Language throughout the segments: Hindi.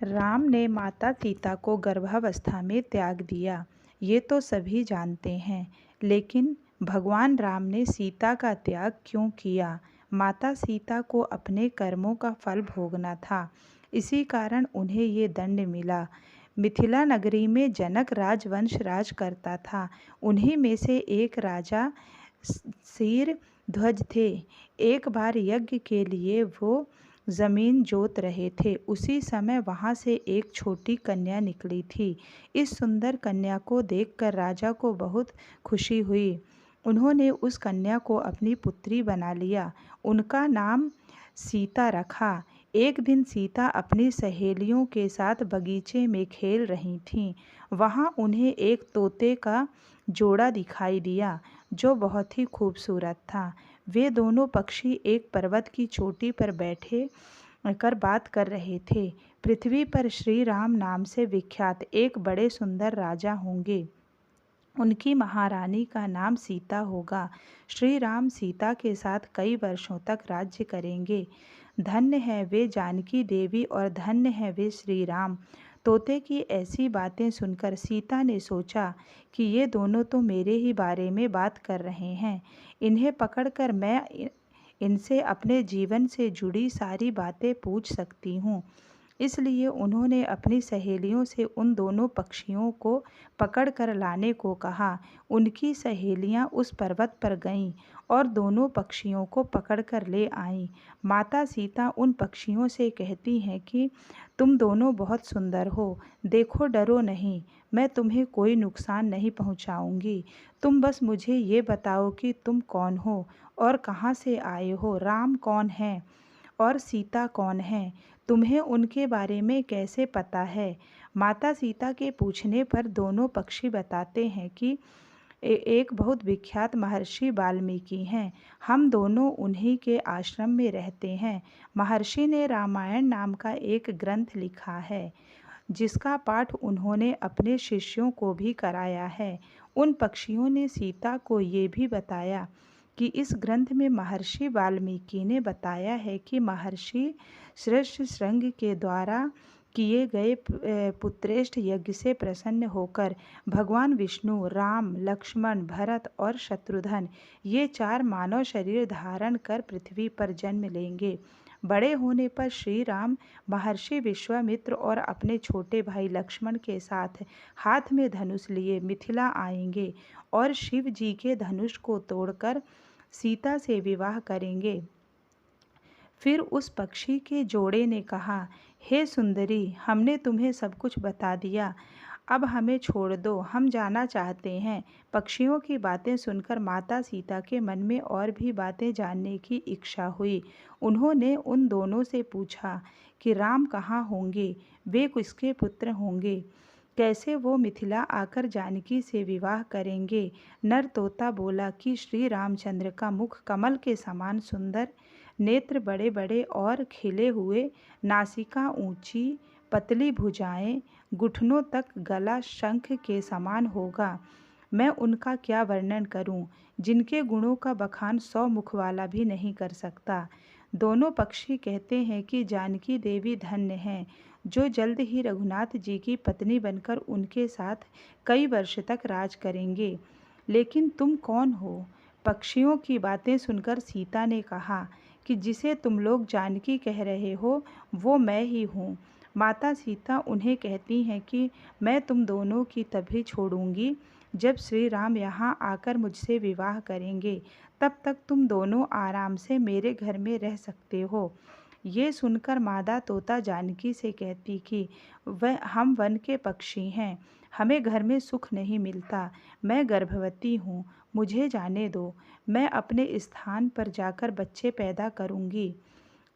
राम ने माता सीता को गर्भावस्था में त्याग दिया, ये तो सभी जानते हैं। लेकिन भगवान राम ने सीता का त्याग क्यों किया? माता सीता को अपने कर्मों का फल भोगना था, इसी कारण उन्हें ये दंड मिला। मिथिला नगरी में जनक राजवंश राज करता था। उन्हीं में से एक राजा शीर ध्वज थे। एक बार यज्ञ के लिए वो जमीन जोत रहे थे। उसी समय वहां से एक छोटी कन्या निकली थी। इस सुंदर कन्या को देखकर राजा को बहुत खुशी हुई। उन्होंने उस कन्या को अपनी पुत्री बना लिया। उनका नाम सीता रखा। एक दिन सीता अपनी सहेलियों के साथ बगीचे में खेल रही थीं। वहां उन्हें एक तोते का जोड़ा दिखाई दिया जो बहुत ही खूबसूरत था। वे दोनों पक्षी एक पर्वत की चोटी पर बैठे कर बात कर रहे थे। पृथ्वी पर श्री राम नाम से विख्यात एक बड़े सुंदर राजा होंगे। उनकी महारानी का नाम सीता होगा। श्री राम सीता के साथ कई वर्षों तक राज्य करेंगे। धन्य है वे जानकी देवी और धन्य है वे श्री राम। तोते की ऐसी बातें सुनकर सीता ने सोचा कि ये दोनों तो मेरे ही बारे में बात कर रहे हैं। इन्हें पकड़कर मैं इनसे अपने जीवन से जुड़ी सारी बातें पूछ सकती हूँ। इसलिए उन्होंने अपनी सहेलियों से उन दोनों पक्षियों को पकड़ कर लाने को कहा। उनकी सहेलियां उस पर्वत पर गईं और दोनों पक्षियों को पकड़ कर ले आईं। माता सीता उन पक्षियों से कहती हैं कि तुम दोनों बहुत सुंदर हो, देखो डरो नहीं, मैं तुम्हें कोई नुकसान नहीं पहुंचाऊंगी। तुम बस मुझे ये बताओ कि तुम कौन हो और कहाँ से आए हो, राम कौन है और सीता कौन है, तुम्हें उनके बारे में कैसे पता है? माता सीता के पूछने पर दोनों पक्षी बताते हैं कि एक बहुत विख्यात महर्षि वाल्मीकि हैं। हम दोनों उन्हीं के आश्रम में रहते हैं। महर्षि ने रामायण नाम का एक ग्रंथ लिखा है जिसका पाठ उन्होंने अपने शिष्यों को भी कराया है। उन पक्षियों ने सीता को ये भी बताया कि इस ग्रंथ में महर्षि वाल्मीकि ने बताया है कि महर्षि श्रेष्ठ श्रृंग के द्वारा किए गए पुत्रेष्ठ यज्ञ से प्रसन्न होकर भगवान विष्णु, राम, लक्ष्मण, भरत और शत्रुघ्न ये चार मानव शरीर धारण कर पृथ्वी पर जन्म लेंगे। बड़े होने पर श्री राम महर्षि विश्वामित्र और अपने छोटे भाई लक्ष्मण के साथ हाथ में धनुष लिए मिथिला आएंगे और शिव जी के धनुष को तोड़कर सीता से विवाह करेंगे। फिर उस पक्षी के जोड़े ने कहा, हे सुंदरी, हमने तुम्हें सब कुछ बता दिया, अब हमें छोड़ दो, हम जाना चाहते हैं। पक्षियों की बातें सुनकर माता सीता के मन में और भी बातें जानने की इच्छा हुई। उन्होंने उन दोनों से पूछा कि राम कहाँ होंगे, वे किसके पुत्र होंगे, कैसे वो मिथिला आकर जानकी से विवाह करेंगे। नर तोता बोला कि श्री रामचंद्र का मुख कमल के समान सुंदर, नेत्र बड़े बड़े और खिले हुए, नासिका ऊंची, पतली भुजाएं, घुटनों तक गला शंख के समान होगा। मैं उनका क्या वर्णन करूं, जिनके गुणों का बखान 100 मुख वाला भी नहीं कर सकता। दोनों पक्षी कहते हैं कि जानकी देवी धन्य हैं जो जल्द ही रघुनाथ जी की पत्नी बनकर उनके साथ कई वर्ष तक राज करेंगे। लेकिन तुम कौन हो? पक्षियों की बातें सुनकर सीता ने कहा कि जिसे तुम लोग जानकी कह रहे हो वो मैं ही हूँ। माता सीता उन्हें कहती हैं कि मैं तुम दोनों की तभी छोड़ूंगी जब श्री राम यहाँ आकर मुझसे विवाह करेंगे। तब तक तुम दोनों आराम से मेरे घर में रह सकते हो। ये सुनकर मादा तोता जानकी से कहती कि वह हम वन के पक्षी हैं, हमें घर में सुख नहीं मिलता, मैं गर्भवती हूँ, मुझे जाने दो, मैं अपने स्थान पर जाकर बच्चे पैदा करूँगी।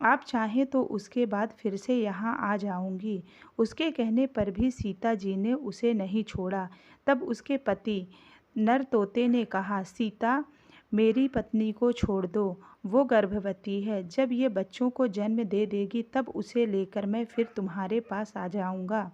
आप चाहें तो उसके बाद फिर से यहाँ आ जाऊंगी। उसके कहने पर भी सीता जी ने उसे नहीं छोड़ा। तब उसके पति नर तोते ने कहा, सीता, मेरी पत्नी को छोड़ दो, वो गर्भवती है, जब ये बच्चों को जन्म दे देगी तब उसे लेकर मैं फिर तुम्हारे पास आ जाऊंगा।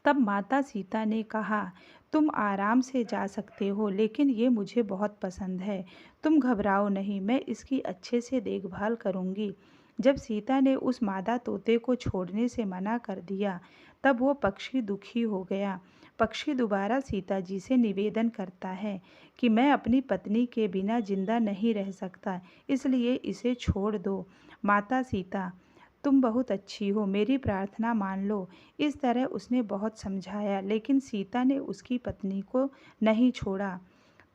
तब माता सीता ने कहा, तुम आराम से जा सकते हो, लेकिन ये मुझे बहुत पसंद है, तुम घबराओ नहीं, मैं इसकी अच्छे से देखभाल करूंगी। जब सीता ने उस मादा तोते को छोड़ने से मना कर दिया तब वो पक्षी दुखी हो गया। पक्षी दोबारा सीता जी से निवेदन करता है कि मैं अपनी पत्नी के बिना जिंदा नहीं रह सकता, इसलिए इसे छोड़ दो। माता सीता, तुम बहुत अच्छी हो, मेरी प्रार्थना मान लो। इस तरह उसने बहुत समझाया, लेकिन सीता ने उसकी पत्नी को नहीं छोड़ा।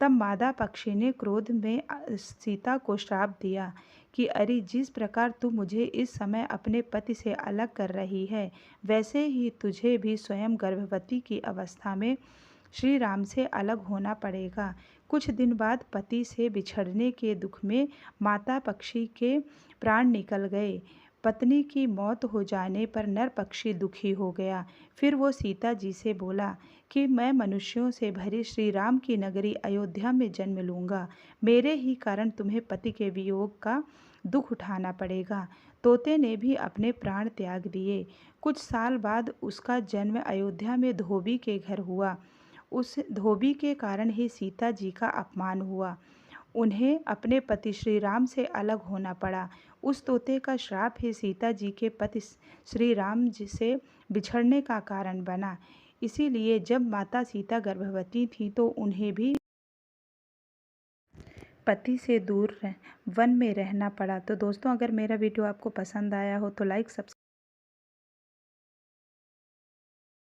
तब मादा पक्षी ने क्रोध में सीता को श्राप दिया कि अरे, जिस प्रकार तू मुझे इस समय अपने पति से अलग कर रही है, वैसे ही तुझे भी स्वयं गर्भवती की अवस्था में श्री राम से अलग होना पड़ेगा। कुछ दिन बाद पति से बिछड़ने के दुख में माता पक्षी के प्राण निकल गए। पत्नी की मौत हो जाने पर नर पक्षी दुखी हो गया। फिर वो सीता जी से बोला कि मैं मनुष्यों से भरी श्री राम की नगरी अयोध्या में जन्म लूँगा। मेरे ही कारण तुम्हें पति के वियोग का दुख उठाना पड़ेगा। तोते ने भी अपने प्राण त्याग दिए। कुछ साल बाद उसका जन्म अयोध्या में धोबी के घर हुआ। उस धोबी के कारण ही सीता जी का अपमान हुआ। उन्हें अपने पति श्री राम से अलग होना पड़ा। उस तोते का श्राप ही सीता जी के पति श्री राम जी से बिछड़ने का कारण बना। इसीलिए जब माता सीता गर्भवती थी तो उन्हें भी पति से दूर वन में रहना पड़ा। तो दोस्तों, अगर मेरा वीडियो आपको पसंद आया हो तो लाइक सब्सक्राइब